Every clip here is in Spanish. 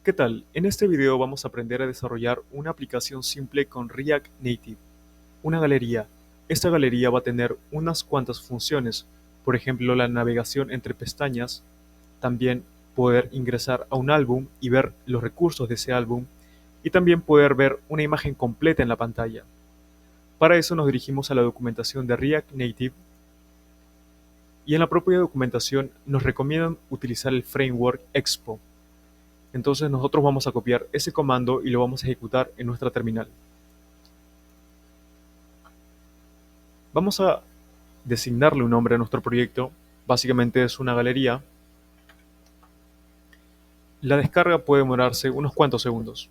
¿Qué tal? En este video vamos a aprender a desarrollar una aplicación simple con React Native, una galería. Esta galería va a tener unas cuantas funciones, por ejemplo la navegación entre pestañas, también poder ingresar a un álbum y ver los recursos de ese álbum, y también poder ver una imagen completa en la pantalla. Para eso nos dirigimos a la documentación de React Native y en la propia documentación nos recomiendan utilizar el framework Expo. Entonces nosotros vamos a copiar ese comando y lo vamos a ejecutar en nuestra terminal. Vamos a designarle un nombre a nuestro proyecto. Básicamente es una galería. La descarga puede demorarse unos cuantos segundos.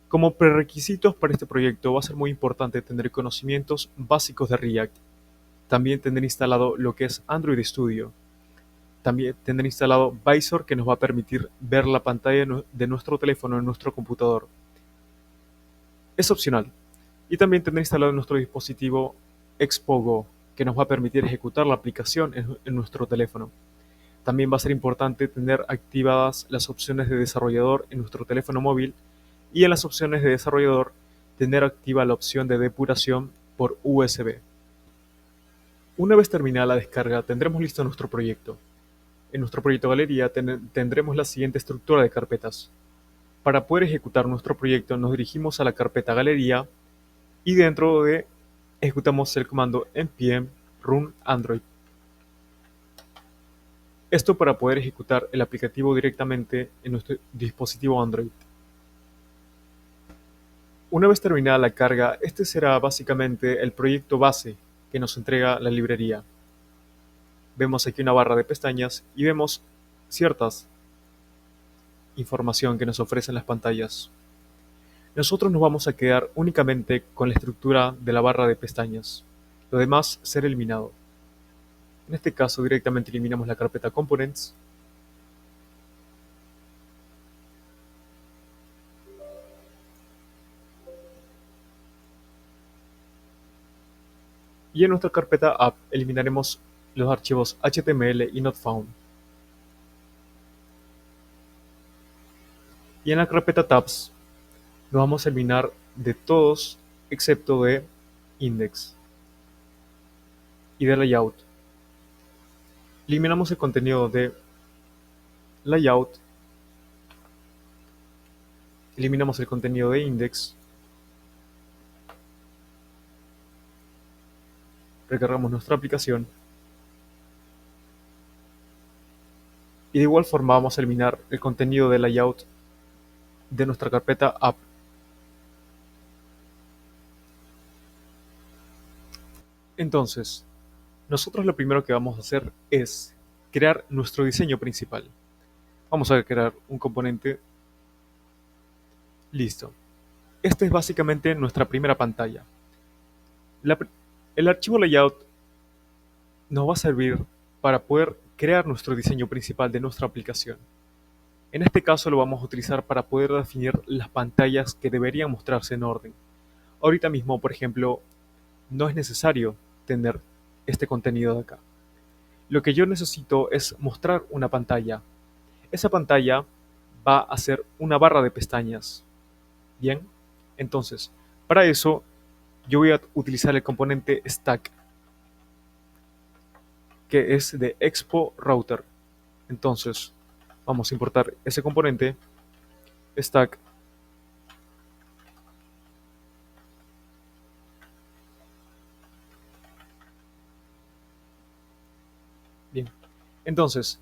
Como prerequisitos para este proyecto va a ser muy importante tener conocimientos básicos de React. También tener instalado lo que es Android Studio. También tener instalado Visor, que nos va a permitir ver la pantalla de nuestro teléfono en nuestro computador. Es opcional. Y también tener instalado en nuestro dispositivo Expo Go, que nos va a permitir ejecutar la aplicación en nuestro teléfono. También va a ser importante tener activadas las opciones de desarrollador en nuestro teléfono móvil y en las opciones de desarrollador tener activa la opción de depuración por USB. Una vez terminada la descarga tendremos listo nuestro proyecto. En nuestro proyecto galería tendremos la siguiente estructura de carpetas. Para poder ejecutar nuestro proyecto nos dirigimos a la carpeta galería y dentro de ejecutamos el comando npm run android. Esto para poder ejecutar el aplicativo directamente en nuestro dispositivo Android. Una vez terminada la carga, este será básicamente el proyecto base que nos entrega la librería. Vemos aquí una barra de pestañas y vemos ciertas información que nos ofrecen las pantallas. Nosotros nos vamos a quedar únicamente con la estructura de la barra de pestañas. Lo demás será eliminado. En este caso directamente eliminamos la carpeta Components y en nuestra carpeta App eliminaremos los archivos HTML y Not Found. Y en la carpeta Tabs nos vamos a eliminar de todos excepto de Index y de Layout. Eliminamos el contenido de Layout, eliminamos el contenido de Index, recargamos nuestra aplicación y de igual forma vamos a eliminar el contenido de Layout de nuestra carpeta App. Entonces, nosotros lo primero que vamos a hacer es crear nuestro diseño principal. Vamos a crear un componente. Listo. Esta es básicamente nuestra primera pantalla. La el archivo layout nos va a servir para poder crear nuestro diseño principal de nuestra aplicación. En este caso lo vamos a utilizar para poder definir las pantallas que deberían mostrarse en orden. Ahorita mismo, por ejemplo, no es necesario tener este contenido de acá. Lo que yo necesito es mostrar una pantalla. Esa pantalla va a ser una barra de pestañas. Bien, entonces, para eso yo voy a utilizar el componente stack, que es de Expo Router. Entonces, vamos a importar ese componente stack. Bien, entonces,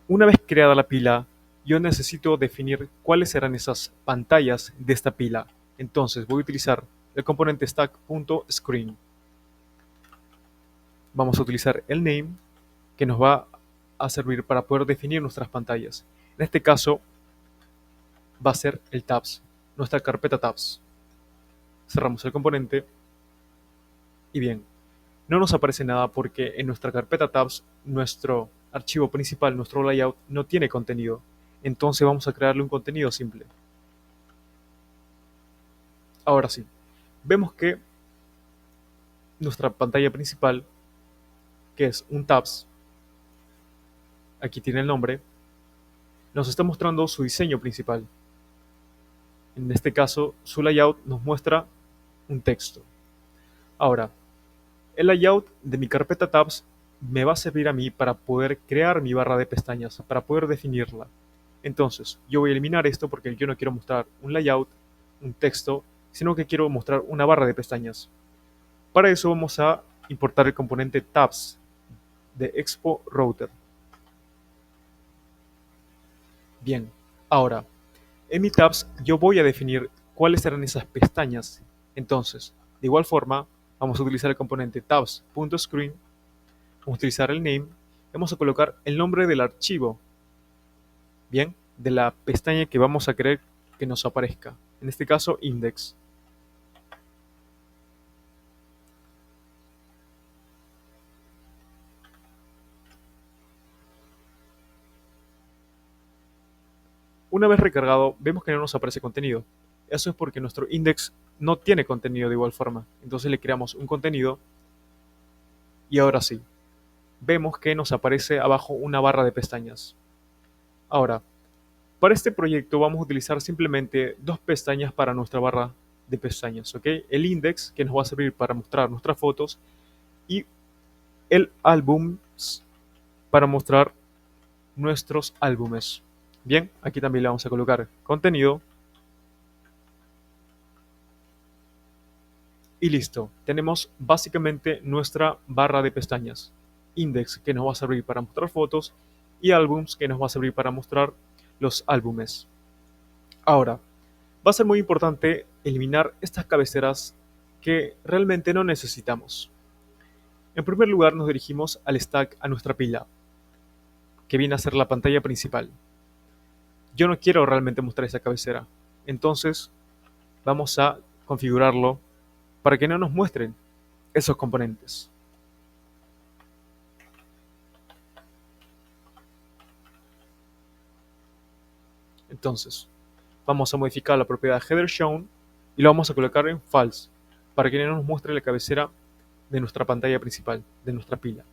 una vez creada la pila, yo necesito definir cuáles serán esas pantallas de esta pila. Entonces, voy a utilizar el componente stack.screen. Vamos a utilizar el name, que nos va a servir para poder definir nuestras pantallas. En este caso, va a ser el tabs, nuestra carpeta tabs. Cerramos el componente y bien, no nos aparece nada porque en nuestra carpeta tabs nuestro archivo principal, nuestro layout, no tiene contenido. Entonces vamos a crearle un contenido simple. Ahora sí, vemos que nuestra pantalla principal, que es un tabs, aquí tiene el nombre, nos está mostrando su diseño principal. En este caso, su layout nos muestra un texto. Ahora, el layout de mi carpeta tabs me va a servir a mí para poder crear mi barra de pestañas, para poder definirla. Entonces, yo voy a eliminar esto porque yo no quiero mostrar un layout, un texto, sino que quiero mostrar una barra de pestañas. Para eso vamos a importar el componente tabs de Expo Router. Bien, ahora, en mi tabs yo voy a definir cuáles serán esas pestañas. Entonces, de igual forma, vamos a utilizar el componente tabs.screen, vamos a utilizar el name, vamos a colocar el nombre del archivo, bien, de la pestaña que vamos a querer que nos aparezca. En este caso, index. Una vez recargado, vemos que no nos aparece contenido. Eso es porque nuestro index no tiene contenido de igual forma. Entonces le creamos un contenido y ahora sí, vemos que nos aparece abajo una barra de pestañas. Ahora, para este proyecto vamos a utilizar simplemente dos pestañas para nuestra barra de pestañas, ¿ok? El index, que nos va a servir para mostrar nuestras fotos, y el álbums para mostrar nuestros álbumes. Bien, aquí también le vamos a colocar contenido y listo. Tenemos básicamente nuestra barra de pestañas. Index, que nos va a servir para mostrar fotos, y álbums, que nos va a servir para mostrar los álbumes. Ahora, va a ser muy importante eliminar estas cabeceras que realmente no necesitamos. En primer lugar, nos dirigimos al stack, a nuestra pila, que viene a ser la pantalla principal. Yo no quiero realmente mostrar esa cabecera, entonces vamos a configurarlo para que no nos muestren esos componentes. Entonces, vamos a modificar la propiedad header shown y lo vamos a colocar en false para que no nos muestre la cabecera de nuestra pantalla principal, de nuestra pila.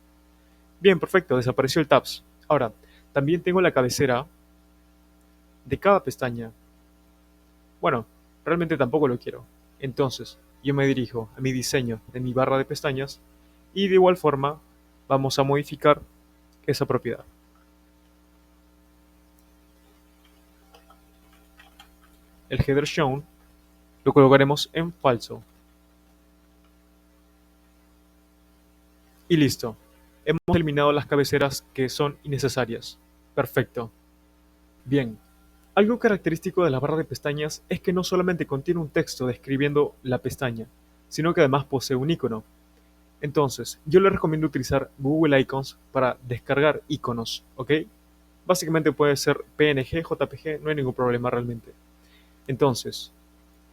Bien, perfecto, desapareció el tabs. Ahora, también tengo la cabecera de cada pestaña. Bueno, realmente tampoco lo quiero. Entonces, yo me dirijo a mi diseño de mi barra de pestañas y de igual forma vamos a modificar esa propiedad. El header shown lo colocaremos en falso. Y listo. Hemos eliminado las cabeceras que son innecesarias. Perfecto. Bien. Algo característico de la barra de pestañas es que no solamente contiene un texto describiendo la pestaña, sino que además posee un icono. Entonces, yo les recomiendo utilizar Google Icons para descargar iconos, ¿ok? Básicamente puede ser PNG, JPG, no hay ningún problema realmente. Entonces,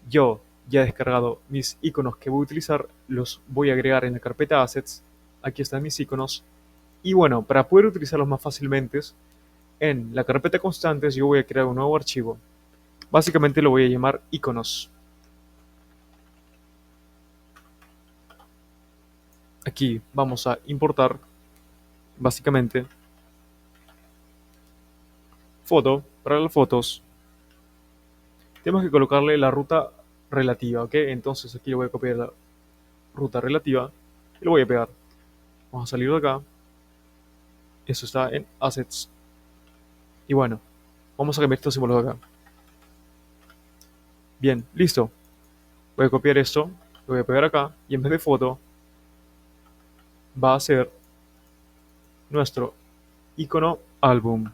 yo ya he descargado mis iconos que voy a utilizar, los voy a agregar en la carpeta Assets. Aquí están mis iconos. Y bueno, para poder utilizarlos más fácilmente, en la carpeta constantes yo voy a crear un nuevo archivo. Básicamente lo voy a llamar iconos. Aquí vamos a importar, básicamente, foto para las fotos. Tenemos que colocarle la ruta relativa, ¿ok? Entonces aquí le voy a copiar la ruta relativa y lo voy a pegar. Vamos a salir de acá. Eso está en Assets. Y bueno, vamos a cambiar estos símbolos de acá. Bien, listo. Voy a copiar esto, lo voy a pegar acá y en vez de foto va a ser nuestro icono álbum.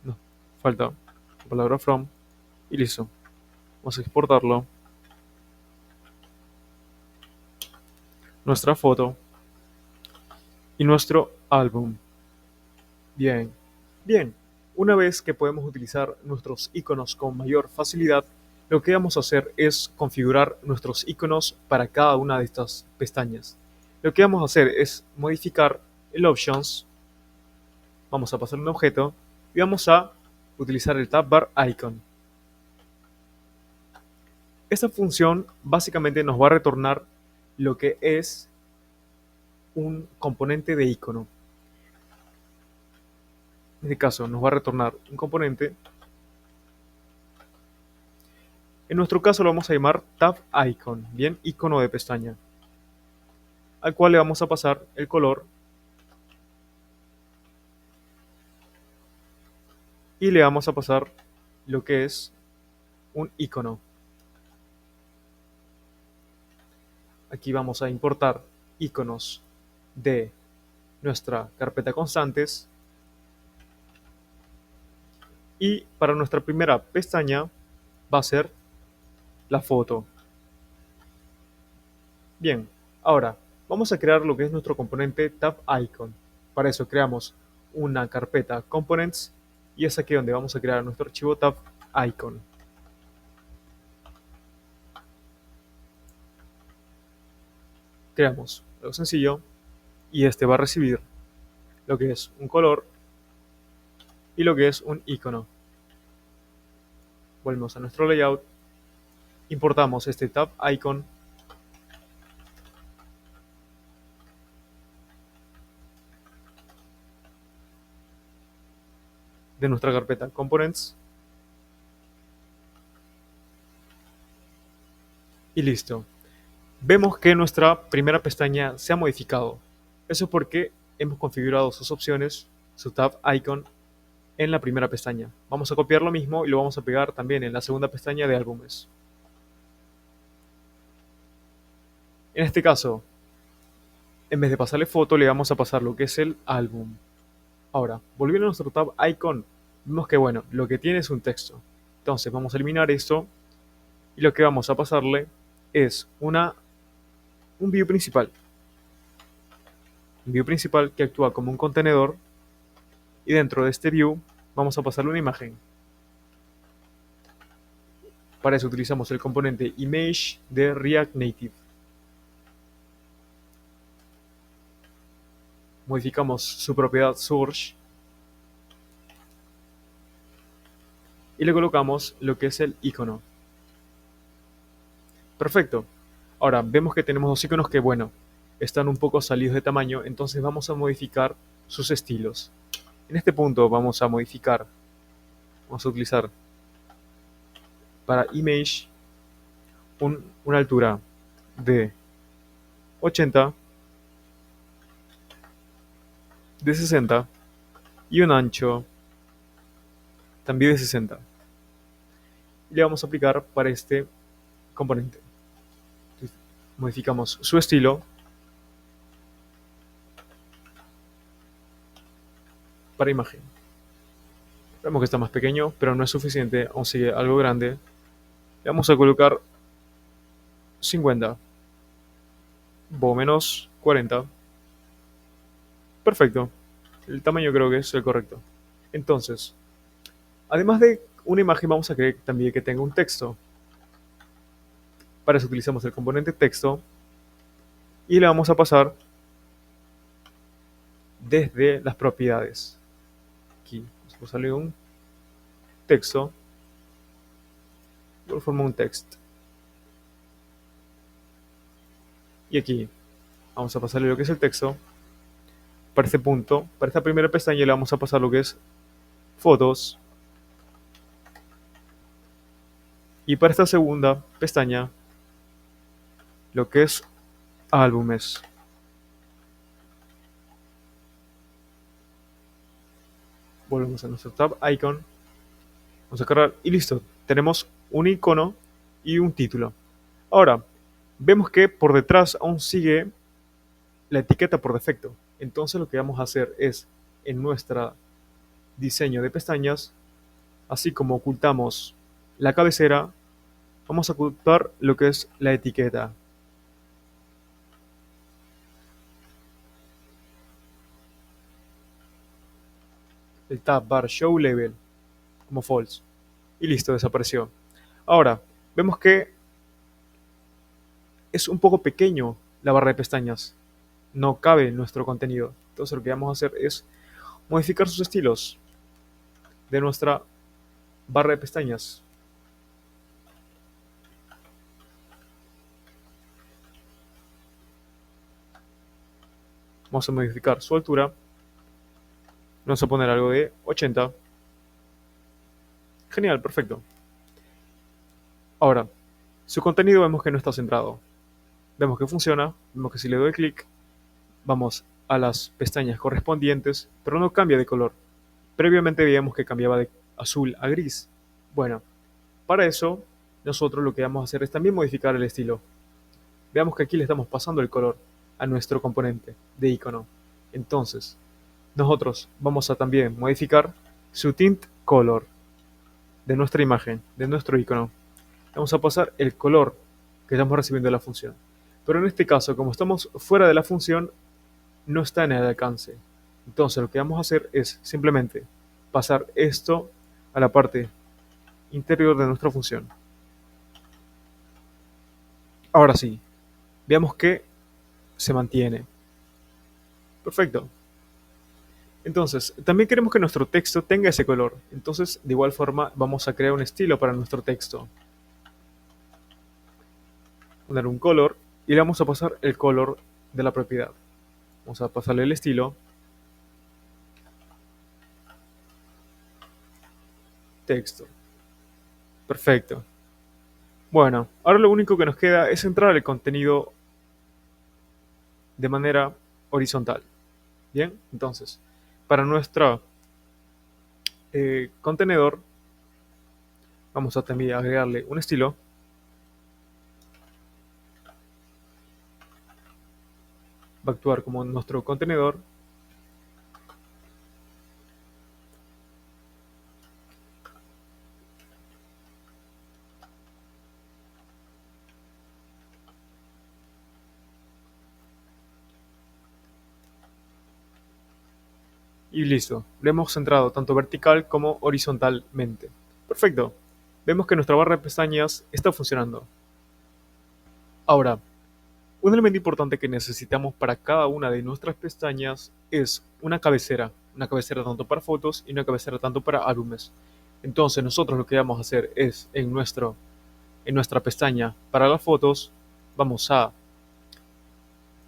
No, falta la palabra from y listo. Vamos a exportarlo. Nuestra foto y nuestro álbum. Bien, bien. Una vez que podemos utilizar nuestros iconos con mayor facilidad, lo que vamos a hacer es configurar nuestros iconos para cada una de estas pestañas. Lo que vamos a hacer es modificar el options, vamos a pasar un objeto y vamos a utilizar el tab bar icon. Esta función básicamente nos va a retornar lo que es un componente de icono. En este caso nos va a retornar un componente. En nuestro caso lo vamos a llamar tab icon, bien, icono de pestaña, al cual le vamos a pasar el color y le vamos a pasar lo que es un icono. Aquí vamos a importar iconos de nuestra carpeta constantes y para nuestra primera pestaña va a ser la foto. Bien, ahora vamos a crear lo que es nuestro componente tab icon. Para eso creamos una carpeta components y es aquí donde vamos a crear nuestro archivo tab icon. Creamos algo sencillo y este va a recibir lo que es un color y lo que es un icono. Volvemos a nuestro layout, importamos este tab icon de nuestra carpeta components y listo. Vemos que nuestra primera pestaña se ha modificado. Eso es porque hemos configurado sus opciones, su tab icon, en la primera pestaña. Vamos a copiar lo mismo y lo vamos a pegar también en la segunda pestaña de álbumes. En este caso, en vez de pasarle foto, le vamos a pasar lo que es el álbum. Ahora, volviendo a nuestro tab icon, vemos que bueno, lo que tiene es un texto. Entonces vamos a eliminar esto y lo que vamos a pasarle es un view principal. Un view principal que actúa como un contenedor y dentro de este view vamos a pasarle una imagen. Para eso utilizamos el componente image de React Native. Modificamos su propiedad source y le colocamos lo que es el icono. Perfecto. Ahora vemos que tenemos dos iconos que, bueno, están un poco salidos de tamaño, entonces vamos a modificar sus estilos. En este punto vamos a modificar, vamos a utilizar para image una altura de 80, de 60 y un ancho también de 60. Y le vamos a aplicar para este componente. Entonces, modificamos su estilo para imagen. Vemos que está más pequeño, pero no es suficiente, aún sigue algo grande. Le vamos a colocar 50, o menos 40. Perfecto. El tamaño creo que es el correcto. Entonces, además de una imagen, vamos a querer también que tenga un texto. Para eso utilizamos el componente texto y le vamos a pasar desde las propiedades. Aquí vamos a pasarle un texto, forma un text. Y aquí vamos a pasarle lo que es el texto. Para este punto, para esta primera pestaña le vamos a pasar lo que es fotos. Y para esta segunda pestaña, lo que es álbumes. Volvemos a nuestro tab icon. Vamos a cargar y listo. Tenemos un icono y un título. Ahora, vemos que por detrás aún sigue la etiqueta por defecto. Entonces lo que vamos a hacer es en nuestro diseño de pestañas, así como ocultamos la cabecera, vamos a ocultar lo que es la etiqueta. El tab bar show label como false. Y listo, desapareció. Ahora, vemos que es un poco pequeño la barra de pestañas. No cabe en nuestro contenido. Entonces lo que vamos a hacer es modificar sus estilos de nuestra barra de pestañas. Vamos a modificar su altura Vamos a poner algo de 80. Genial, perfecto. Ahora, su contenido vemos que no está centrado. Vemos que funciona, vemos que si le doy clic, vamos a las pestañas correspondientes, pero no cambia de color. Previamente veíamos que cambiaba de azul a gris. Bueno, para eso, nosotros lo que vamos a hacer es también modificar el estilo. Veamos que aquí le estamos pasando el color a nuestro componente de icono. Entonces, nosotros vamos a también modificar su tint color de nuestra imagen, de nuestro icono. Vamos a pasar el color que estamos recibiendo de la función. Pero en este caso, como estamos fuera de la función, no está en el alcance. Entonces lo que vamos a hacer es simplemente pasar esto a la parte interior de nuestra función. Ahora sí, veamos que se mantiene. Perfecto. Entonces, también queremos que nuestro texto tenga ese color. Entonces, de igual forma, vamos a crear un estilo para nuestro texto. Poner un color y le vamos a pasar el color de la propiedad. Vamos a pasarle el estilo, texto. Perfecto. Bueno, ahora lo único que nos queda es centrar el contenido de manera horizontal. Bien, entonces, para nuestro contenedor, vamos a también agregarle un estilo. Va a actuar como nuestro contenedor. Y listo, lo hemos centrado tanto vertical como horizontalmente. Perfecto. Vemos que nuestra barra de pestañas está funcionando. Ahora, un elemento importante que necesitamos para cada una de nuestras pestañas es una cabecera. Una cabecera tanto para fotos y una cabecera tanto para álbumes. Entonces nosotros lo que vamos a hacer es en nuestra pestaña para las fotos vamos a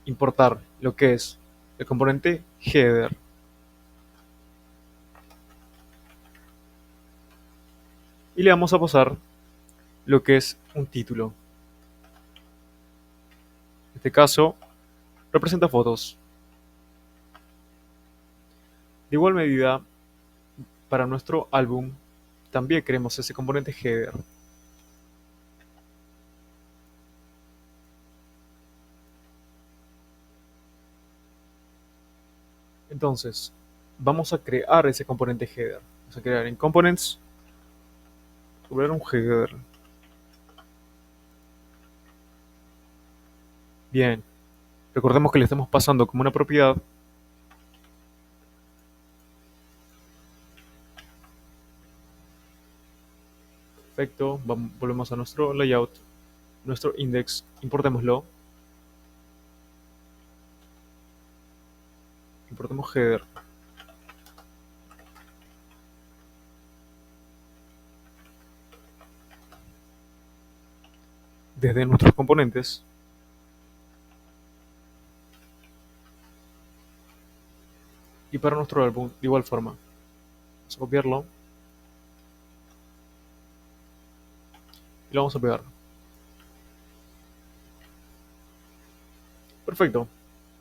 importar lo que es el componente header y le vamos a pasar lo que es un título. En este caso representa fotos. De igual medida, para nuestro álbum también queremos ese componente header. Entonces, vamos a crear ese componente header. Vamos a crear en Components, crear un header. Bien, recordemos que le estamos pasando como una propiedad perfecto. Volvemos a nuestro layout, nuestro index, importémoslo, importemos header. Desde nuestros componentes y para nuestro álbum de igual forma. Vamos a copiarlo y lo vamos a pegar. Perfecto.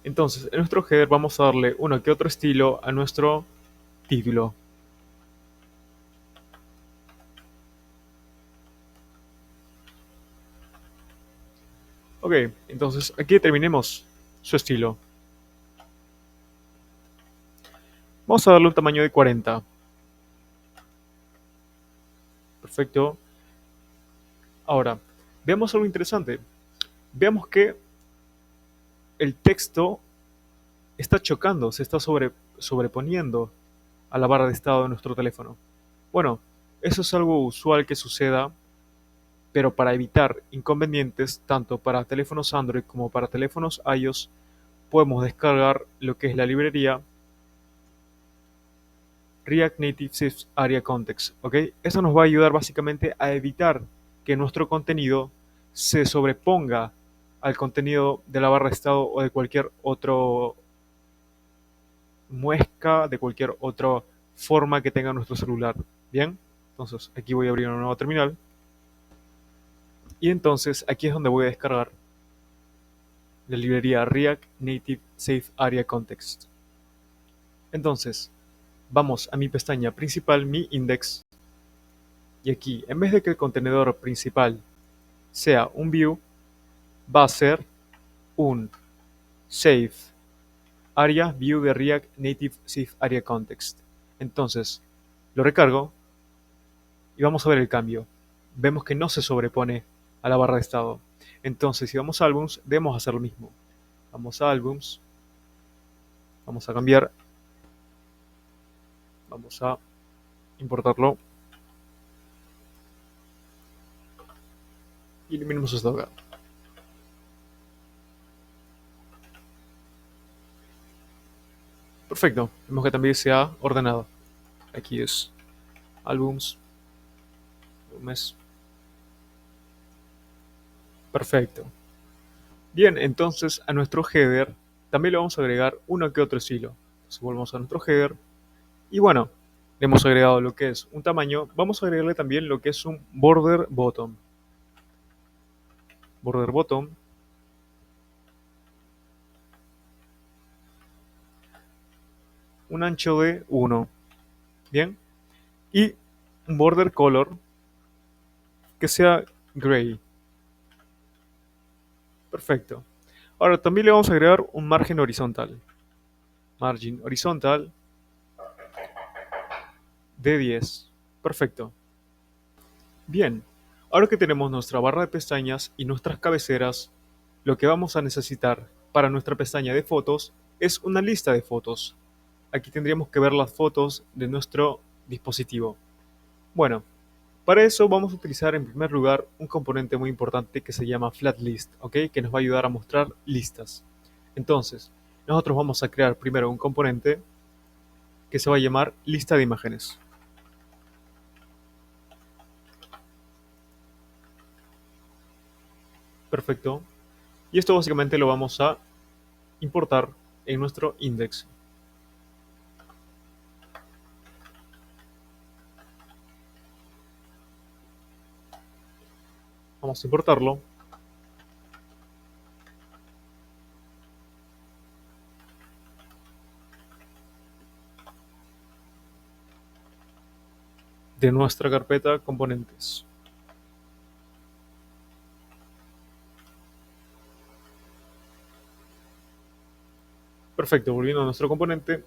Entonces, en nuestro header vamos a darle uno que otro estilo a nuestro título. Ok, entonces aquí terminemos su estilo. Vamos a darle un tamaño de 40. Perfecto. Ahora, veamos algo interesante. Veamos que el texto está chocando, se está sobreponiendo a la barra de estado de nuestro teléfono. Bueno, eso es algo usual que suceda, pero para evitar inconvenientes tanto para teléfonos Android como para teléfonos iOS, podemos descargar lo que es la librería React Native Sys Area Context, ¿ok? Eso nos va a ayudar básicamente a evitar que nuestro contenido se sobreponga al contenido de la barra de estado o de cualquier otro muesca, de cualquier otra forma que tenga nuestro celular. Bien, entonces aquí voy a abrir una nueva terminal y entonces aquí es donde voy a descargar la librería React Native Safe Area Context. Entonces, vamos a mi pestaña principal, mi index, y aquí, en vez de que el contenedor principal sea un view, va a ser un Safe Area View de React Native Safe Area Context. Entonces, lo recargo y vamos a ver el cambio. Vemos que no se sobrepone a la barra de estado. Entonces, si vamos a Albums, debemos hacer lo mismo. Vamos a Albums, vamos a cambiar, vamos a importarlo y eliminamos esto acá. Perfecto, vemos que también se ha ordenado. Aquí es Albums, mes. Perfecto. Bien, entonces a nuestro header también le vamos a agregar uno que otro estilo. Entonces volvemos a nuestro header y bueno, le hemos agregado lo que es un tamaño. Vamos a agregarle también lo que es un border bottom. Border bottom. Un ancho de 1. Bien. Y un border color que sea gray. Perfecto. Ahora también le vamos a agregar un margen horizontal. Margin horizontal de 10. Perfecto. Bien, ahora que tenemos nuestra barra de pestañas y nuestras cabeceras, lo que vamos a necesitar para nuestra pestaña de fotos es una lista de fotos. Aquí tendríamos que ver las fotos de nuestro dispositivo. Bueno, para eso vamos a utilizar en primer lugar un componente muy importante que se llama FlatList, ¿ok? Que nos va a ayudar a mostrar listas. Entonces, nosotros vamos a crear primero un componente que se va a llamar lista de imágenes. Perfecto. Y esto básicamente lo vamos a importar en nuestro index. Vamos a importarlo. De nuestra carpeta componentes. Perfecto, volviendo a nuestro componente,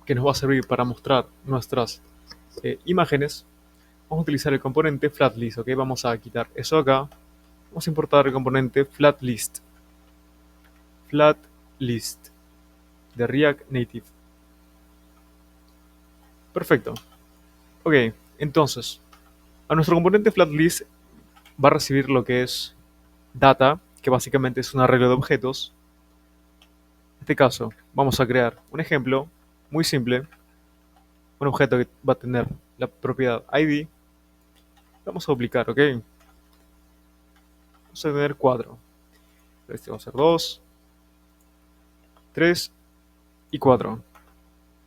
que nos va a servir para mostrar nuestras imágenes, vamos a utilizar el componente FlatList, ¿ok? Vamos a quitar eso acá. Vamos a importar el componente FlatList. FlatList de React Native. Perfecto. Ok, entonces, a nuestro componente FlatList va a recibir lo que es data, que básicamente es un arreglo de objetos. En este caso, vamos a crear un ejemplo muy simple, un objeto que va a tener la propiedad ID. Vamos a duplicar, ¿ok? Vamos a tener 4. Este va a ser 2, 3 y 4.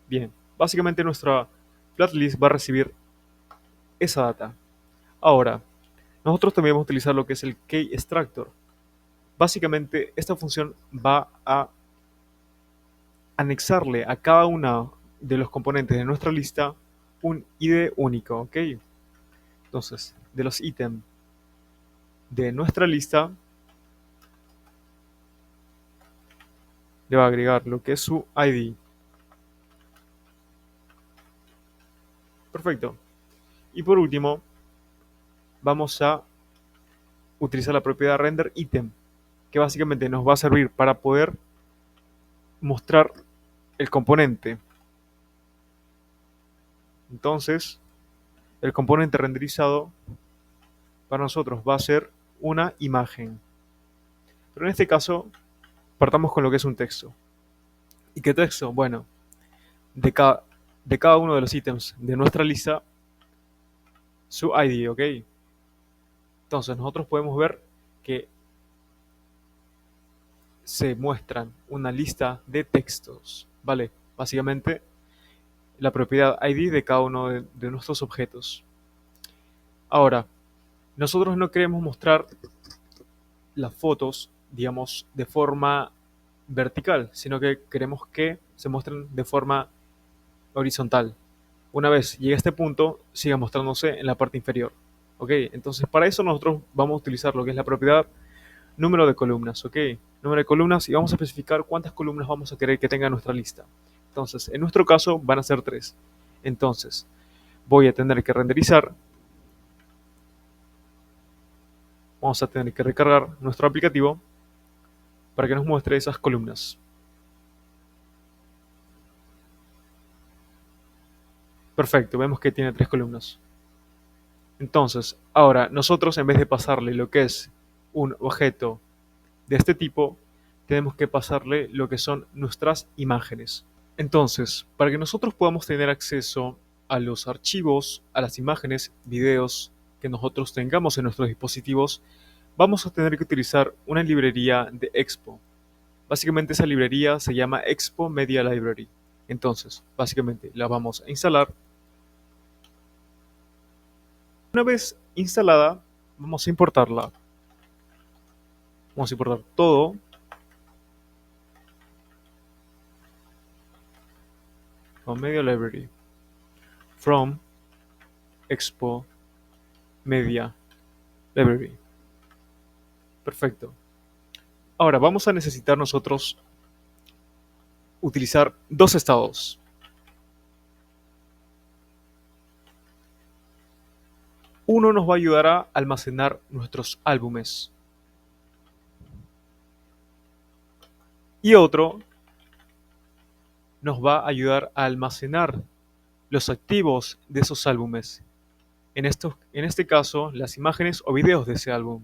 Bien, básicamente nuestra flatlist va a recibir esa data. Ahora, nosotros también vamos a utilizar lo que es el key extractor. Básicamente, esta función va a anexarle a cada uno de los componentes de nuestra lista un ID único, ¿ok? Entonces, de los ítems de nuestra lista, le va a agregar lo que es su ID. Perfecto. Y por último, vamos a utilizar la propiedad render item, que básicamente nos va a servir para poder mostrar el componente. Entonces, el componente renderizado para nosotros va a ser una imagen. Pero en este caso, partamos con lo que es un texto. ¿Y qué texto? Bueno, de cada uno de los ítems de nuestra lista, su ID, ¿ok? Entonces, nosotros podemos ver que se muestran una lista de textos, ¿vale? Básicamente la propiedad ID de cada uno de nuestros objetos. Ahora, nosotros no queremos mostrar las fotos, digamos, de forma vertical, sino que queremos que se muestren de forma horizontal. Una vez llegue a este punto, siga mostrándose en la parte inferior. ¿Ok? Entonces, para eso nosotros vamos a utilizar lo que es la propiedad número de columnas. ¿Ok? Número de columnas y vamos a especificar cuántas columnas vamos a querer que tenga nuestra lista. Entonces, en nuestro caso van a ser 3. Entonces, voy a tener que renderizar. Vamos a tener que recargar nuestro aplicativo para que nos muestre esas columnas. Perfecto, vemos que tiene 3 columnas. Entonces, ahora nosotros en vez de pasarle lo que es un objeto de este tipo, tenemos que pasarle lo que son nuestras imágenes. Entonces, para que nosotros podamos tener acceso a los archivos, a las imágenes, videos que nosotros tengamos en nuestros dispositivos, vamos a tener que utilizar una librería de Expo. Básicamente esa librería se llama Expo Media Library. Entonces, básicamente la vamos a instalar. Una vez instalada, vamos a importarla. Vamos a importar todo. From Media Library. From Expo Media Library. Perfecto. Ahora vamos a necesitar nosotros utilizar dos estados. Uno nos va a ayudar a almacenar nuestros álbumes. Y otro nos va a ayudar a almacenar los activos de esos álbumes. En este caso, las imágenes o videos de ese álbum.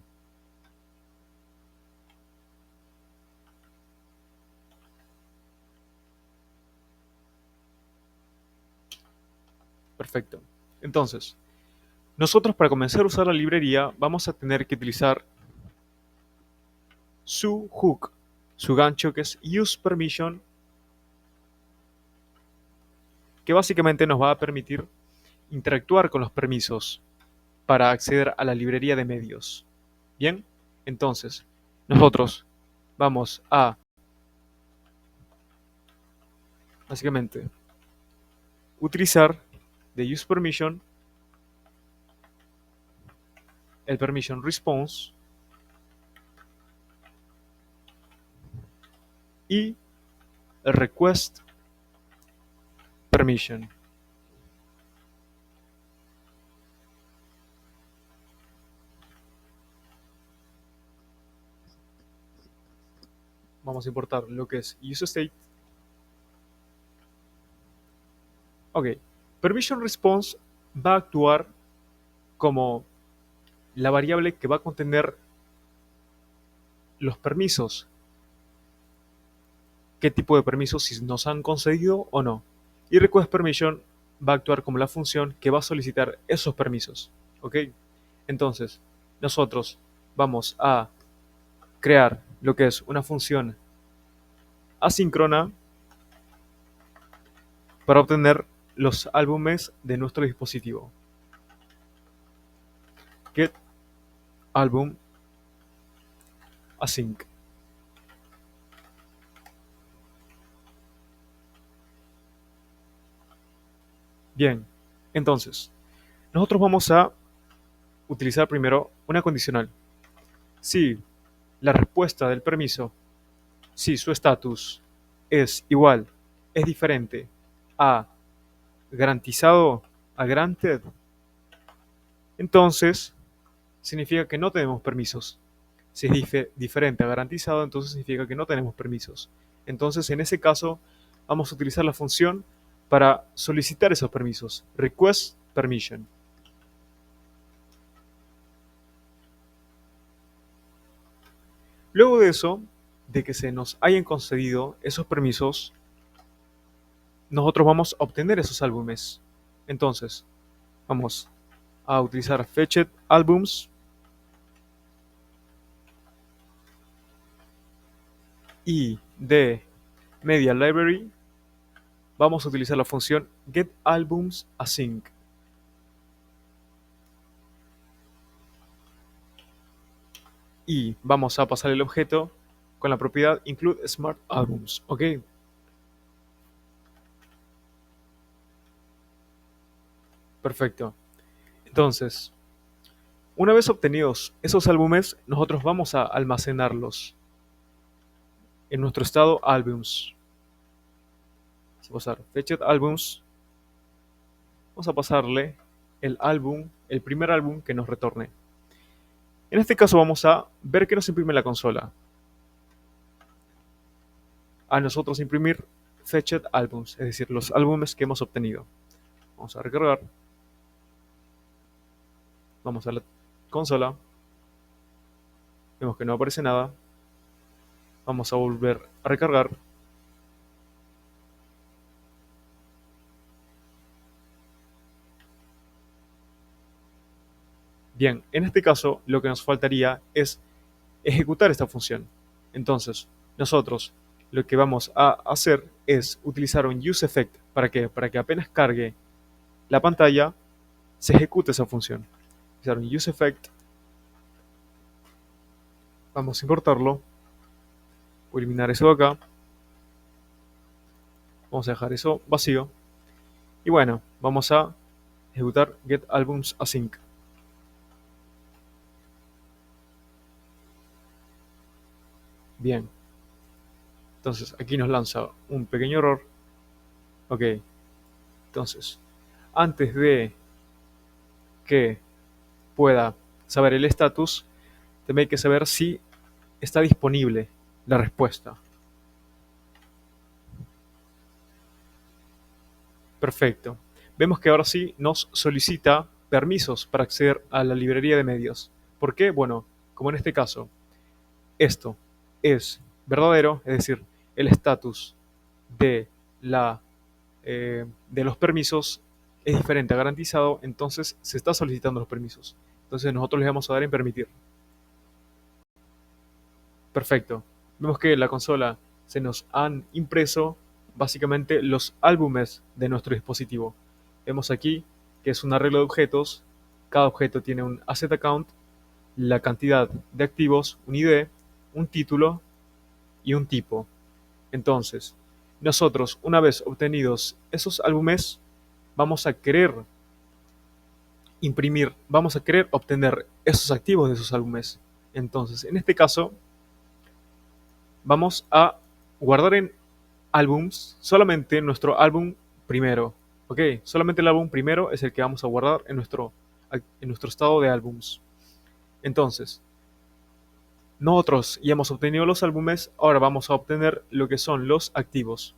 Perfecto. Entonces, nosotros para comenzar a usar la librería vamos a tener que utilizar su hook, su gancho que es use permission, que básicamente nos va a permitir interactuar con los permisos para acceder a la librería de medios. Bien, entonces nosotros vamos a básicamente utilizar de use permission el permission response y el request permission. Vamos a importar lo que es useState. Ok, permission response va a actuar como la variable que va a contener los permisos. ¿Qué tipo de permisos si nos han concedido o no? Y request permission va a actuar como la función que va a solicitar esos permisos. ¿Ok? Entonces, nosotros vamos a crear lo que es una función asíncrona para obtener los álbumes de nuestro dispositivo. Get album async. Bien, entonces, nosotros vamos a utilizar primero una condicional. Si la respuesta del permiso, si su estatus es igual, es diferente a garantizado, a granted, entonces significa que no tenemos permisos. Si es diferente a garantizado, entonces significa que no tenemos permisos. Entonces, en ese caso, vamos a utilizar la función para solicitar esos permisos. Request permission. Luego de eso, de que se nos hayan concedido esos permisos, nosotros vamos a obtener esos álbumes. Entonces, vamos a utilizar fetched albums y de Media Library vamos a utilizar la función getAlbumsAsync. Y vamos a pasar el objeto con la propiedad includeSmartAlbums. ¿Ok? Perfecto. Entonces, una vez obtenidos esos álbumes, nosotros vamos a almacenarlos en nuestro estado albums. Vamos a pasar fetched albums. Vamos a pasarle el álbum, el primer álbum que nos retorne. En este caso vamos a ver que nos imprime la consola. A nosotros imprimir fetched albums, es decir, los álbumes que hemos obtenido. Vamos a recargar. Vamos a la consola. Vemos que no aparece nada. Vamos a volver a recargar. Bien, en este caso lo que nos faltaría es ejecutar esta función. Entonces, nosotros lo que vamos a hacer es utilizar un useEffect. ¿Para qué? Para que apenas cargue la pantalla, se ejecute esa función. Utilizar un useEffect. Vamos a importarlo. Voy a eliminar eso de acá. Vamos a dejar eso vacío. Y bueno, vamos a ejecutar getAlbumsAsync. Bien. Entonces aquí nos lanza un pequeño error. Ok. Entonces, antes de que pueda saber el estatus, también hay que saber si está disponible la respuesta. Perfecto. Vemos que ahora sí nos solicita permisos para acceder a la librería de medios. ¿Por qué? Bueno, como en este caso, esto es verdadero, es decir, el estatus de, de los permisos es diferente a garantizado, entonces se está solicitando los permisos. Entonces nosotros les vamos a dar en permitir. Perfecto. Vemos que en la consola se nos han impreso básicamente los álbumes de nuestro dispositivo. Vemos aquí que es un arreglo de objetos. Cada objeto tiene un asset account, la cantidad de activos, un ID, un título y un tipo. Entonces, nosotros, una vez obtenidos esos álbumes, vamos a querer imprimir, vamos a querer obtener esos activos de esos álbumes. Entonces, en este caso, vamos a guardar en álbums solamente nuestro álbum primero. Ok, solamente el álbum primero es el que vamos a guardar en nuestro estado de álbums. Entonces, nosotros ya hemos obtenido los álbumes, ahora vamos a obtener lo que son los activos.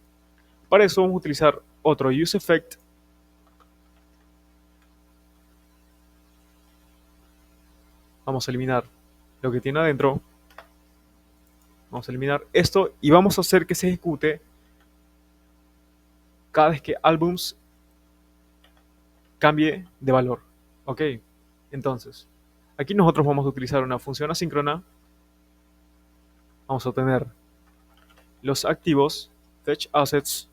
Para eso vamos a utilizar otro useEffect. Vamos a eliminar lo que tiene adentro. Vamos a eliminar esto y vamos a hacer que se ejecute cada vez que álbums cambie de valor. Ok, entonces, aquí nosotros vamos a utilizar una función asíncrona. Vamos a obtener los activos, fetch assets.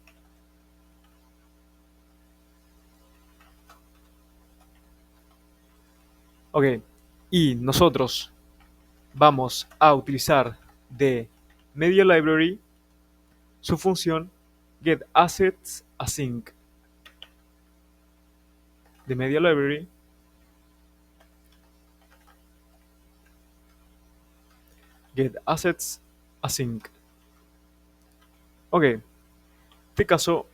Ok, y nosotros vamos a utilizar de Media Library su función getAssetsAsync. De Media Library getAssetsAsync. Ok, en este caso,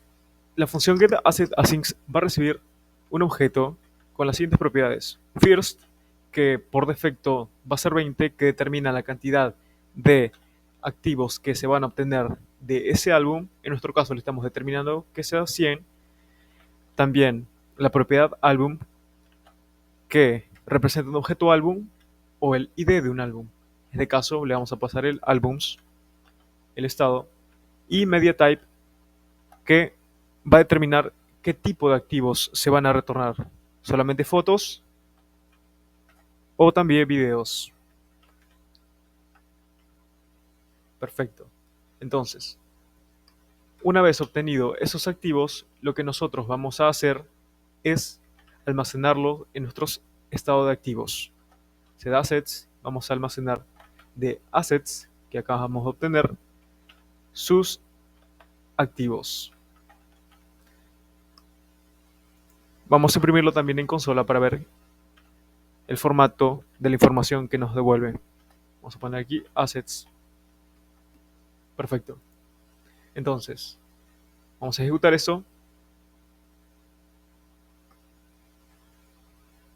la función getAssetsAsync va a recibir un objeto con las siguientes propiedades. First, que por defecto va a ser 20, que determina la cantidad de activos que se van a obtener de ese álbum. En nuestro caso le estamos determinando que sea 100. También la propiedad álbum, que representa un objeto álbum o el ID de un álbum. En este caso le vamos a pasar el álbums, el estado, y media type, que va a determinar qué tipo de activos se van a retornar. Solamente fotos o también videos. Perfecto. Entonces, una vez obtenido esos activos, lo que nosotros vamos a hacer es almacenarlos en nuestro estado de activos. Se da assets, vamos a almacenar de assets, que acá vamos a obtener, sus activos. Vamos a imprimirlo también en consola para ver el formato de la información que nos devuelve. Vamos a poner aquí assets. Perfecto. Entonces, vamos a ejecutar eso.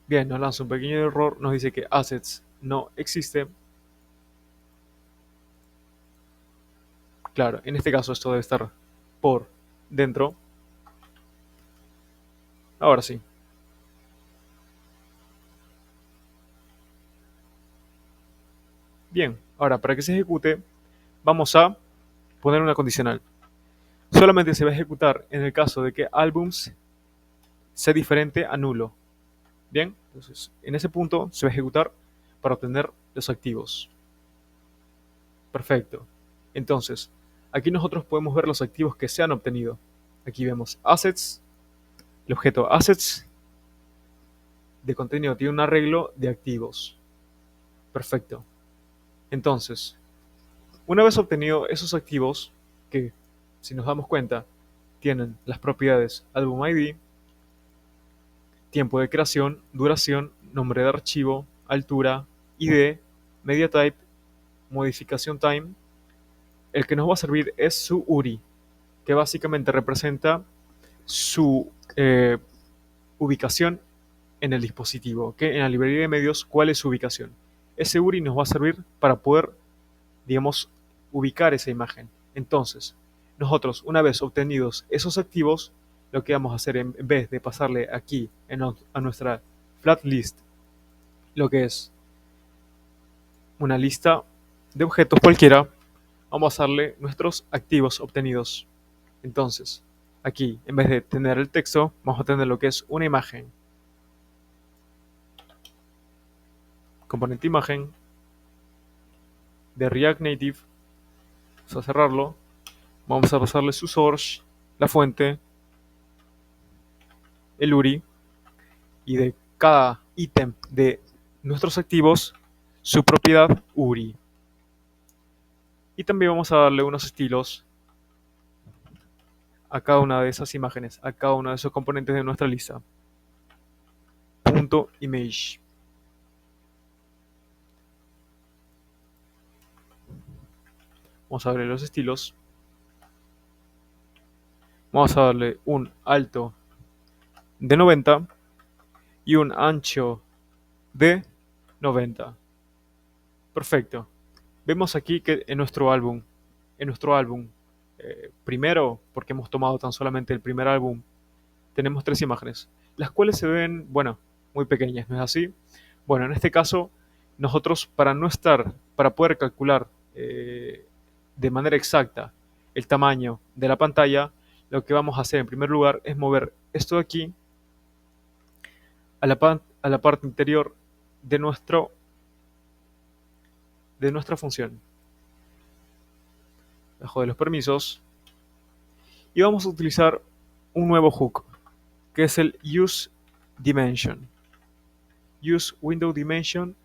Bien, nos lanza un pequeño error, nos dice que assets no existe. Claro, en este caso esto debe estar por dentro. Ahora sí. Bien, ahora para que se ejecute, vamos a poner una condicional. Solamente se va a ejecutar en el caso de que albums sea diferente a nulo. Bien, entonces en ese punto se va a ejecutar para obtener los activos. Perfecto. Entonces, aquí nosotros podemos ver los activos que se han obtenido. Aquí vemos assets, el objeto assets de contenido tiene un arreglo de activos. Perfecto. Entonces, una vez obtenido esos activos, que si nos damos cuenta, tienen las propiedades album ID, tiempo de creación, duración, nombre de archivo, altura, ID, media type, modificación time, el que nos va a servir es su URI, que básicamente representa su ubicación en el dispositivo, que en la librería de medios, cuál es su ubicación. Ese URI nos va a servir para poder, digamos, ubicar esa imagen. Entonces, nosotros, una vez obtenidos esos activos, lo que vamos a hacer en vez de pasarle aquí a nuestra flat list, lo que es una lista de objetos cualquiera, vamos a darle nuestros activos obtenidos. Entonces, aquí, en vez de tener el texto, vamos a tener lo que es una imagen. Componente imagen de React Native. Vamos a cerrarlo. Vamos a pasarle su source, la fuente, el URI, y de cada ítem de nuestros activos, su propiedad URI. Y también vamos a darle unos estilos a cada una de esas imágenes, a cada uno de esos componentes de nuestra lista. Punto image. Vamos a darle los estilos. Vamos a darle un alto de 90 y un ancho de 90. Perfecto. Vemos aquí que en nuestro álbum primero, porque hemos tomado tan solamente el primer álbum, tenemos tres imágenes, las cuales se ven, bueno, muy pequeñas, ¿no es así? Bueno, en este caso, nosotros para poder calcular de manera exacta el tamaño de la pantalla, lo que vamos a hacer en primer lugar es mover esto de aquí a la parte interior de nuestra función, bajo de los permisos, y vamos a utilizar un nuevo hook, que es el useDimension. useWindowDimension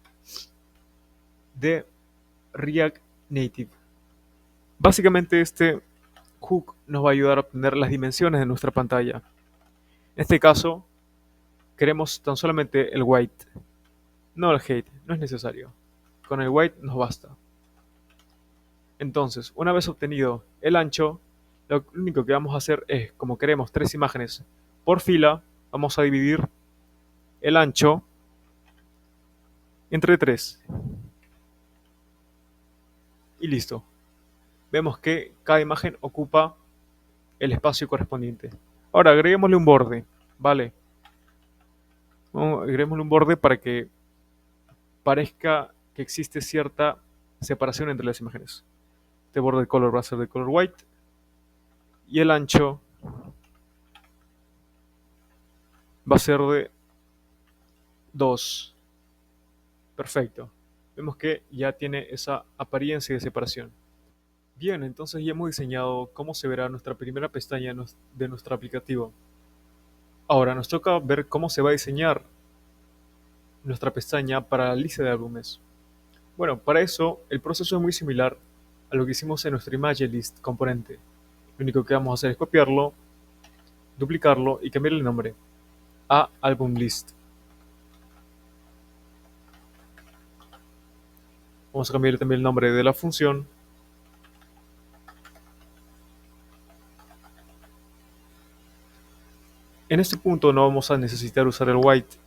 de React Native. Básicamente este hook nos va a ayudar a obtener las dimensiones de nuestra pantalla. En este caso, queremos tan solamente el white, no el height, no es necesario. Con el white nos basta. Entonces, una vez obtenido el ancho, lo único que vamos a hacer es, como queremos tres imágenes por fila, vamos a dividir el ancho entre 3. Y listo. Vemos que cada imagen ocupa el espacio correspondiente. Ahora agreguémosle un borde, ¿vale? Agreguémosle un borde para que parezca que existe cierta separación entre las imágenes. Este borde de color va a ser de color white y el ancho va a ser de 2. Perfecto. Vemos que ya tiene esa apariencia de separación. Bien, entonces ya hemos diseñado cómo se verá nuestra primera pestaña de nuestro aplicativo. Ahora nos toca ver cómo se va a diseñar nuestra pestaña para la lista de álbumes. Bueno, para eso el proceso es muy similar a lo que hicimos en nuestro Image List componente. Lo único que vamos a hacer es copiarlo, duplicarlo y cambiarle el nombre a Album List. Vamos a cambiarle también el nombre de la función. En este punto no vamos a necesitar usar el white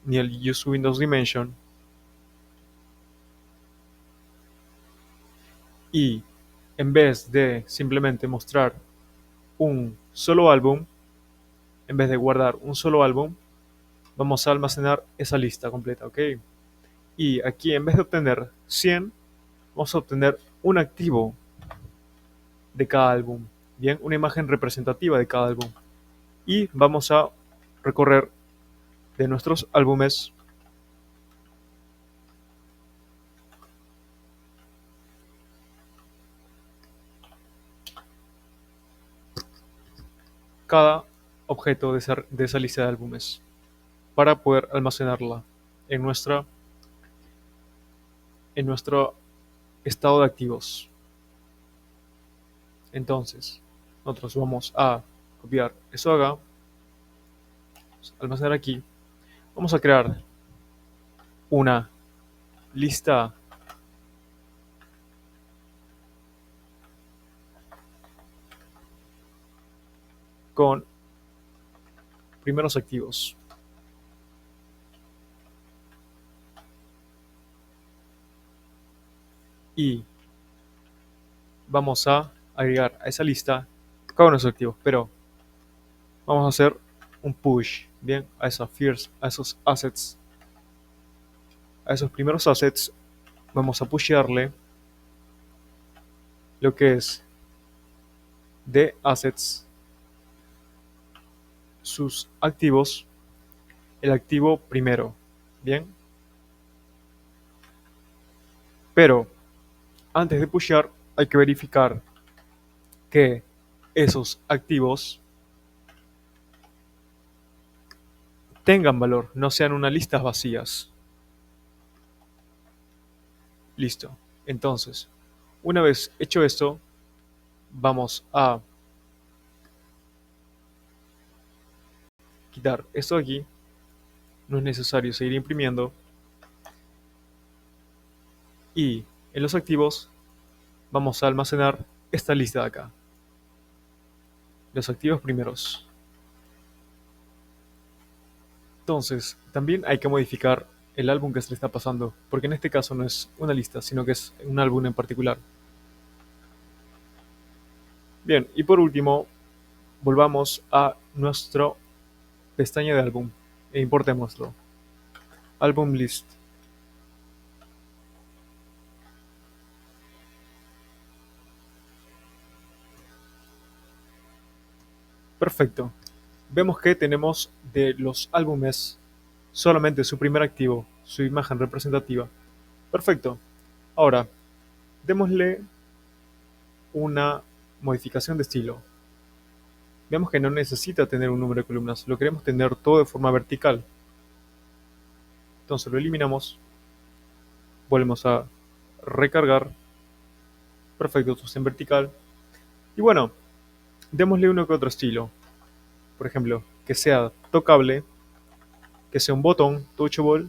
ni el use Windows Dimension, y en vez de simplemente mostrar un solo álbum, en vez de guardar un solo álbum, vamos a almacenar esa lista completa, ¿ok? Y aquí en vez de obtener 100, vamos a obtener un activo de cada álbum, bien, una imagen representativa de cada álbum. Y vamos a recorrer de nuestros álbumes cada objeto de esa lista de álbumes para poder almacenarla en, en nuestro estado de activos. Entonces, nosotros vamos a copiar eso acá, almacenar aquí. Vamos a crear una lista con primeros activos. Y vamos a agregar a esa lista cada uno de esos activos. Pero vamos a hacer un push, bien, a esos assets, a esos primeros assets. Vamos a pushearle lo que es de assets, sus activos, el activo primero, bien. Pero antes de pushear hay que verificar que esos activos tengan valor, no sean unas listas vacías. Listo. Entonces, una vez hecho esto, vamos a quitar esto de aquí. No es necesario seguir imprimiendo. Y en los activos vamos a almacenar esta lista de acá. Los activos primeros. Entonces, también hay que modificar el álbum que se le está pasando, porque en este caso no es una lista, sino que es un álbum en particular. Bien, y por último, volvamos a nuestra pestaña de álbum e importémoslo. Album list. Perfecto. Vemos que tenemos de los álbumes solamente su primer activo, su imagen representativa. Perfecto. Ahora, démosle una modificación de estilo. Vemos que no necesita tener un número de columnas, lo queremos tener todo de forma vertical. Entonces lo eliminamos, volvemos a recargar. Perfecto, esto está en vertical. Y bueno, démosle uno que otro estilo. Por ejemplo, que sea tocable, que sea un botón touchable.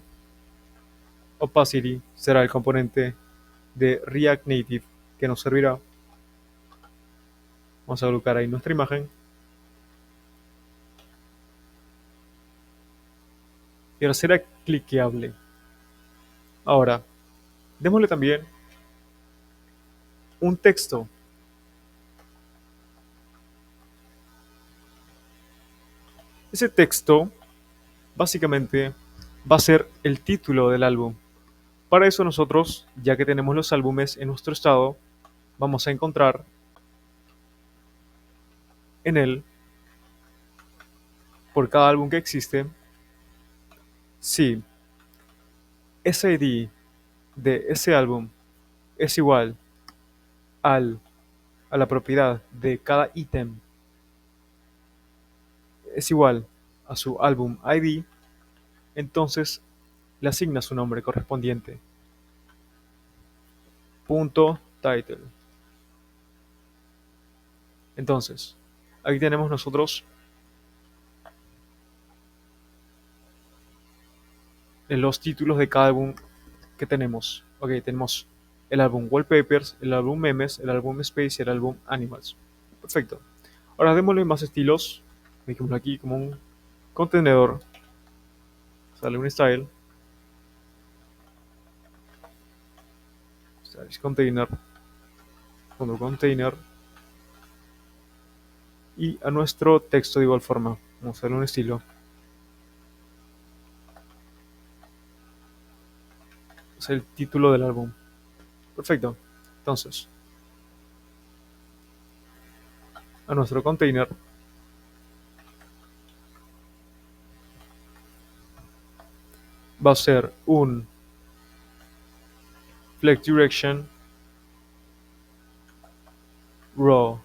Opacity será el componente de React Native que nos servirá. Vamos a colocar ahí nuestra imagen. Y ahora será cliqueable. Ahora, démosle también un texto. Ese texto básicamente va a ser el título del álbum. Para eso nosotros, ya que tenemos los álbumes en nuestro estado, vamos a encontrar en él, por cada álbum que existe, si ese ID de ese álbum es igual al a la propiedad de cada ítem es igual a su álbum ID, entonces le asigna su nombre correspondiente. Punto title. Entonces, aquí tenemos nosotros en los títulos de cada álbum que tenemos. Ok, tenemos el álbum Wallpapers, el álbum Memes, el álbum Space y el álbum Animals. Perfecto. Ahora démosle más estilos. Dejémoslo aquí como un contenedor. Sale un styles container, fondo container y a nuestro texto de igual forma. Vamos a darle un estilo. Es el título del álbum. Perfecto. Entonces, a nuestro container va a ser un flex direction raw.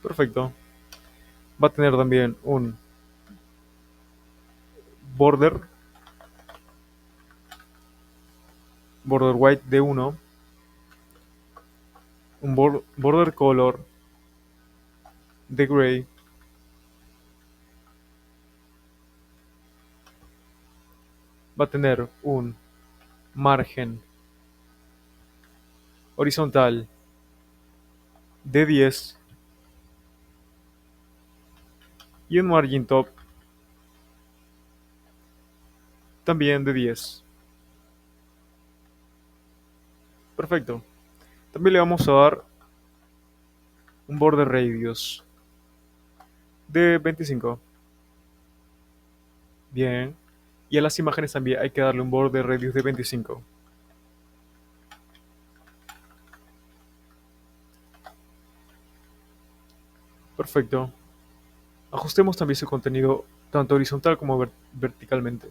Perfecto. Va a tener también un border, border white de 1, un border color de gray, va a tener un margen horizontal de 10 y un margin top también de 10. Perfecto. También le vamos a dar un border radius de 25. Bien. Y a las imágenes también hay que darle un border radius de 25. Perfecto. Ajustemos también su contenido tanto horizontal como verticalmente.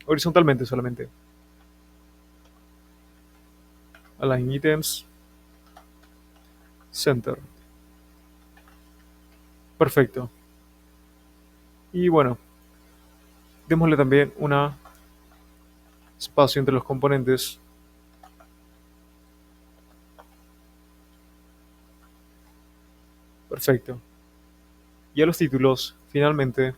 Horizontalmente solamente. Align items. Center. Perfecto. Y bueno, démosle también un espacio entre los componentes. Perfecto. Y a los títulos, finalmente,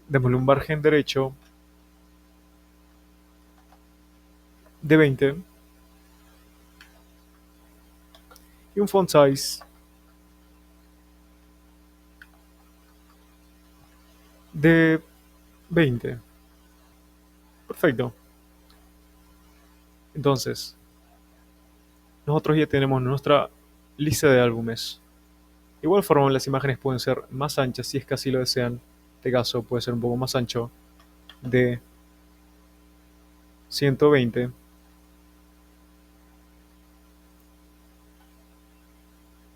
démosle un margen derecho de 20 y un font size de 20. Perfecto. Entonces, nosotros ya tenemos nuestra lista de álbumes. De igual forma, las imágenes pueden ser más anchas si es que así lo desean. En este caso puede ser un poco más ancho, de 120. No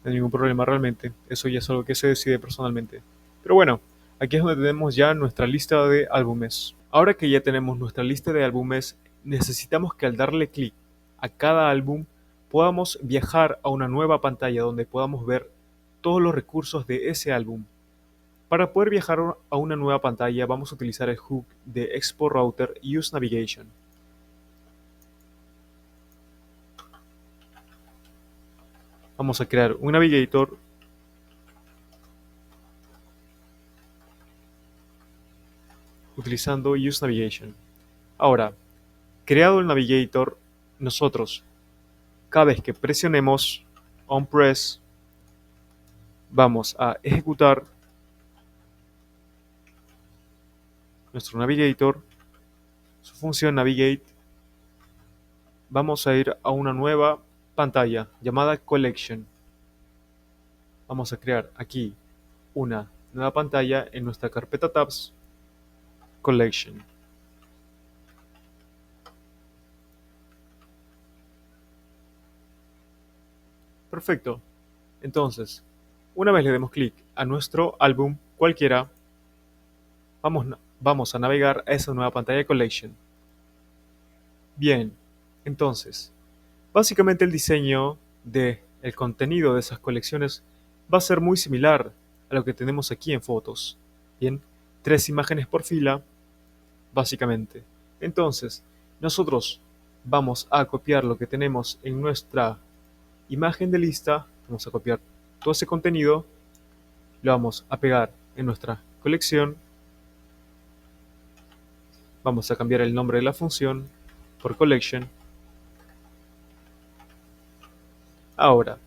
hay ningún problema realmente. Eso ya es algo que se decide personalmente. Pero bueno, aquí es donde tenemos ya nuestra lista de álbumes. Ahora que ya tenemos nuestra lista de álbumes, necesitamos que al darle clic a cada álbum podamos viajar a una nueva pantalla donde podamos ver todos los recursos de ese álbum. Para poder viajar a una nueva pantalla vamos a utilizar el hook de Export Router Use Navigation. Vamos a crear un navigator utilizando Use Navigation. Ahora, creado el navigator, nosotros cada vez que presionemos on press vamos a ejecutar nuestro navigator, su función navigate. Vamos a ir a una nueva pantalla llamada collection. Vamos a crear aquí una nueva pantalla en nuestra carpeta tabs collection. Perfecto. Entonces, una vez le demos clic a nuestro álbum cualquiera, vamos a navegar a esa nueva pantalla de Collection. Bien, entonces, básicamente el diseño de el contenido de esas colecciones va a ser muy similar a lo que tenemos aquí en fotos. Bien, 3 imágenes por fila, básicamente. Entonces, nosotros vamos a copiar lo que tenemos en nuestra imagen de lista, vamos a copiar todo ese contenido, lo vamos a pegar en nuestra colección, vamos a cambiar el nombre de la función por collection. Ahora,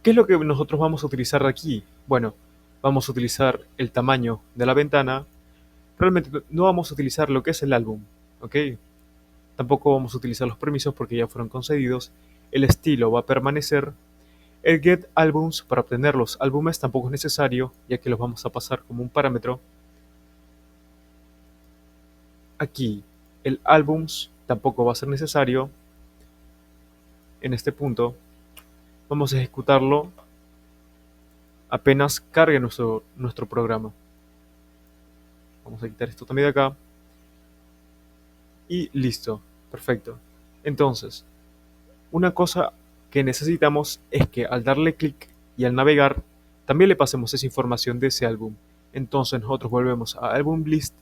¿qué es lo que nosotros vamos a utilizar aquí? Bueno, vamos a utilizar el tamaño de la ventana. Realmente no vamos a utilizar lo que es el álbum, ¿ok? Tampoco vamos a utilizar los permisos porque ya fueron concedidos. El estilo va a permanecer. El get albums para obtener los álbumes tampoco es necesario, ya que los vamos a pasar como un parámetro. Aquí el albums tampoco va a ser necesario. En este punto vamos a ejecutarlo apenas cargue nuestro programa. Vamos a quitar esto también de acá. Y listo. Perfecto. Entonces, una cosa que necesitamos es que al darle clic y al navegar, también le pasemos esa información de ese álbum. Entonces nosotros volvemos a Album List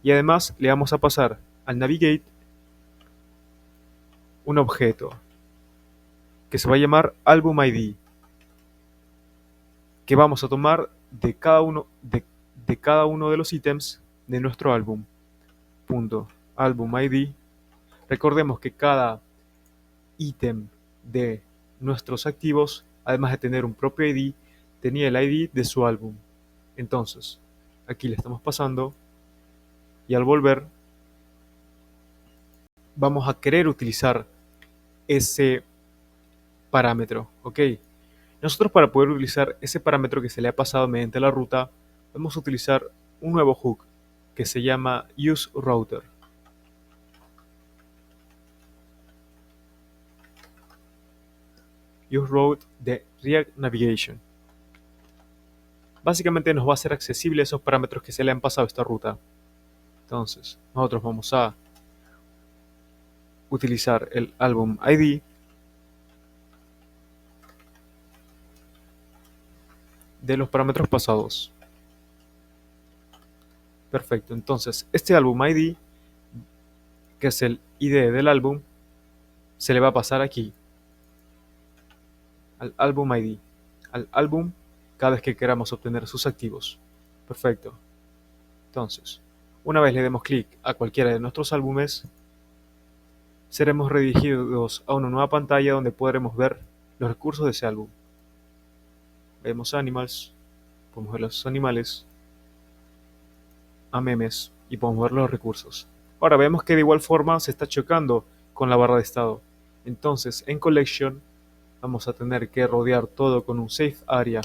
y además le vamos a pasar al Navigate un objeto que se va a llamar Album ID, que vamos a tomar de cada uno de los ítems de nuestro álbum. Punto Album ID. Recordemos que cada ítem de nuestros activos, además de tener un propio ID, tenía el ID de su álbum. Entonces, aquí le estamos pasando y al volver vamos a querer utilizar ese parámetro, ¿ok? Nosotros para poder utilizar ese parámetro que se le ha pasado mediante la ruta, vamos a utilizar un nuevo hook que se llama useRouter. useRoute de React Navigation. Básicamente nos va a hacer accesible esos parámetros que se le han pasado a esta ruta. Entonces, nosotros vamos a utilizar el álbum ID de los parámetros pasados. Perfecto, entonces este álbum ID, que es el ID del álbum, se le va a pasar aquí, al álbum ID, al álbum cada vez que queramos obtener sus activos. Perfecto. Entonces, una vez le demos clic a cualquiera de nuestros álbumes, seremos redirigidos a una nueva pantalla donde podremos ver los recursos de ese álbum. Vemos Animals, podemos ver los animales, a memes y podemos ver los recursos. Ahora vemos que de igual forma se está chocando con la barra de estado. Entonces en Collection vamos a tener que rodear todo con un Safe Area.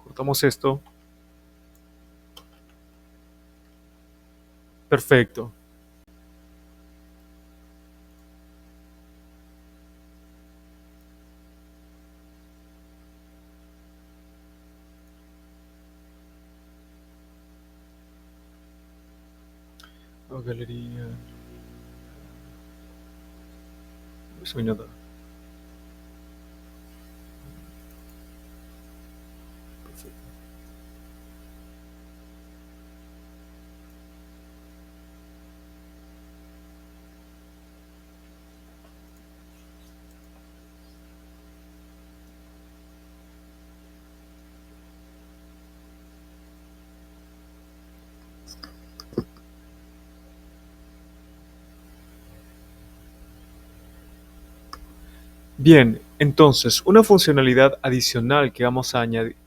Cortamos esto. Perfecto. Galería. No soy nada. Perfecto. Bien, entonces una funcionalidad adicional que vamos a añadir.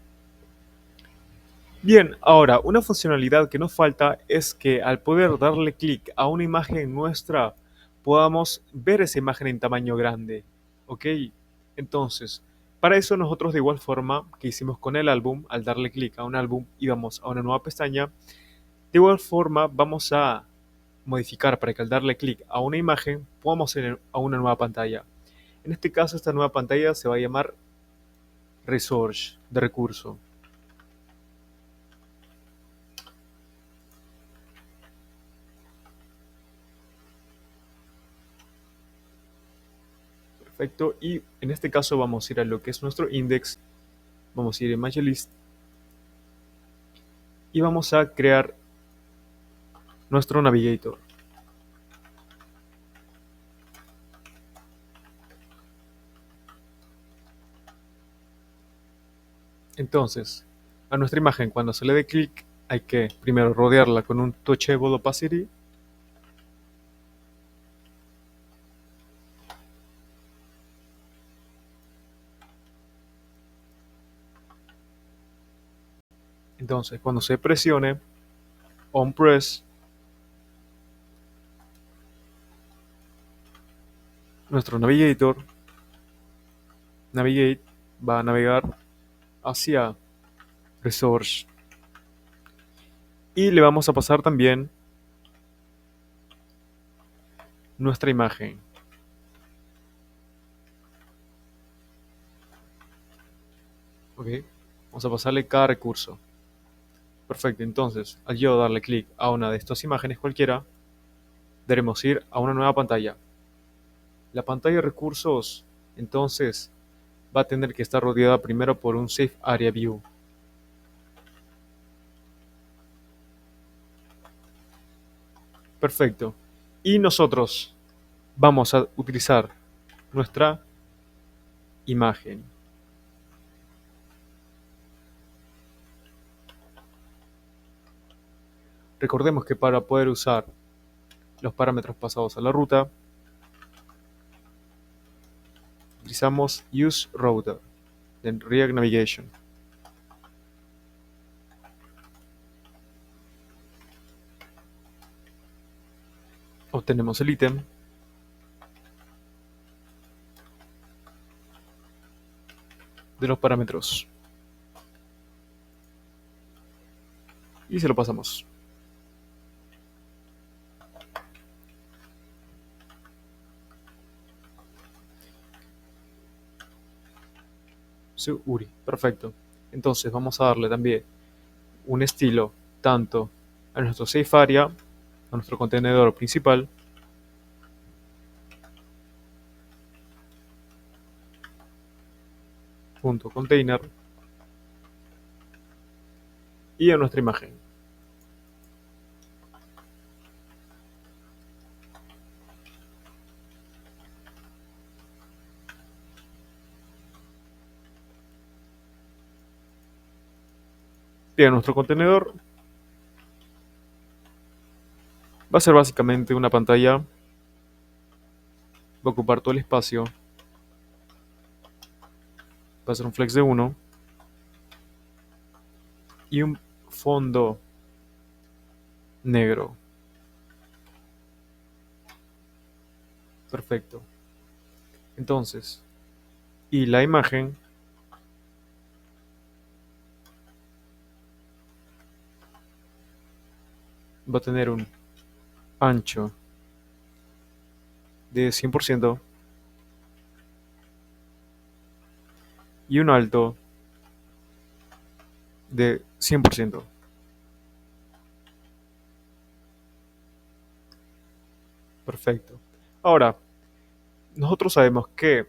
Bien, ahora una funcionalidad que nos falta es que al poder darle clic a una imagen nuestra, podamos ver esa imagen en tamaño grande. ¿Ok? Entonces, para eso nosotros de igual forma que hicimos con el álbum, al darle clic a un álbum y vamos a una nueva pestaña, de igual forma vamos a modificar para que al darle clic a una imagen podamos ir a una nueva pantalla. En este caso, esta nueva pantalla se va a llamar Resource, de recurso. Perfecto. Y en este caso vamos a ir a lo que es nuestro index. Vamos a ir en MagiList y vamos a crear nuestro navigator. Entonces, a nuestra imagen cuando se le dé clic hay que primero rodearla con un Touchable Opacity. Entonces, cuando se presione On Press, nuestro navigator Navigate va a navegar hacia Resource. Y le vamos a pasar también nuestra imagen. Ok, vamos a pasarle cada recurso. Perfecto, entonces al yo darle clic a una de estas imágenes cualquiera, debemos ir a una nueva pantalla. La pantalla de recursos, entonces, va a tener que estar rodeada primero por un Safe Area View. Perfecto. Y nosotros vamos a utilizar nuestra imagen. Recordemos que para poder usar los parámetros pasados a la ruta, utilizamos Use Router en React Navigation. Obtenemos el ítem de los parámetros y se lo pasamos. URI, perfecto. Entonces vamos a darle también un estilo tanto a nuestro Safe Area, a nuestro contenedor principal, punto container, y a nuestra imagen. Bien, nuestro contenedor va a ser básicamente una pantalla, va a ocupar todo el espacio, va a ser un flex de 1 y un fondo negro. Perfecto. Entonces, y la imagen va a tener un ancho de 100% y un alto de 100%. Perfecto. Ahora, nosotros sabemos que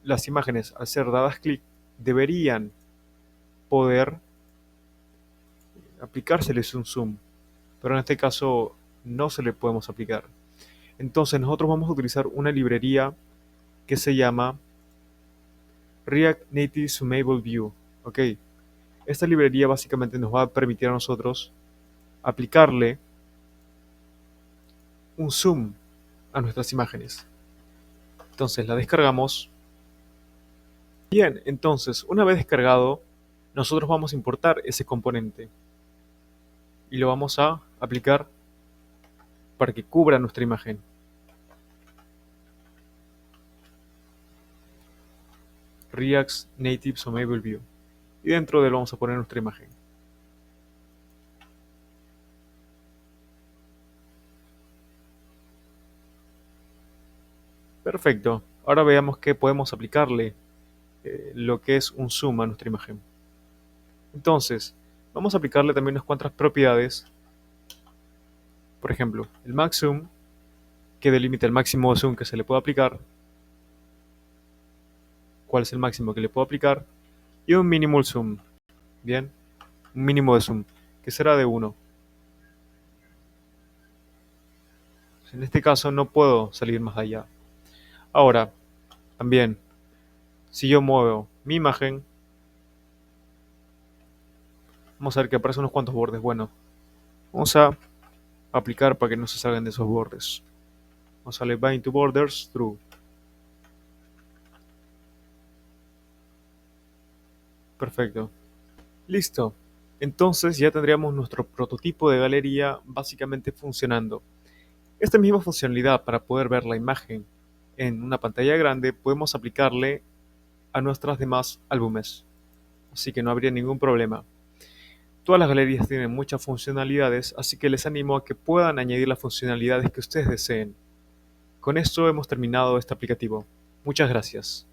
las imágenes, al ser dadas clic, deberían poder aplicárseles un zoom, pero en este caso no se le podemos aplicar. Entonces nosotros vamos a utilizar una librería que se llama React Native Zoomable View. ¿Ok? Esta librería básicamente nos va a permitir a nosotros aplicarle un zoom a nuestras imágenes. Entonces la descargamos. Bien, entonces una vez descargado, nosotros vamos a importar ese componente y lo vamos a aplicar para que cubra nuestra imagen. React Native Zoomable View. Y dentro de él vamos a poner nuestra imagen. Perfecto. Ahora veamos que podemos aplicarle lo que es un zoom a nuestra imagen. Entonces, vamos a aplicarle también unas cuantas propiedades. Por ejemplo, el max zoom, que delimita el máximo de zoom que se le puede aplicar, cuál es el máximo que le puedo aplicar, y un minimal zoom. Bien, un mínimo de zoom, que será de 1. En este caso no puedo salir más allá. Ahora, también, si yo muevo mi imagen, vamos a ver que aparecen unos cuantos bordes. Bueno, vamos a aplicar para que no se salgan de esos bordes. Vamos a darle Bind to Borders, True. Perfecto. Listo. Entonces ya tendríamos nuestro prototipo de galería básicamente funcionando. Esta misma funcionalidad para poder ver la imagen en una pantalla grande podemos aplicarle a nuestras demás álbumes. Así que no habría ningún problema. Todas las galerías tienen muchas funcionalidades, así que les animo a que puedan añadir las funcionalidades que ustedes deseen. Con esto hemos terminado este aplicativo. Muchas gracias.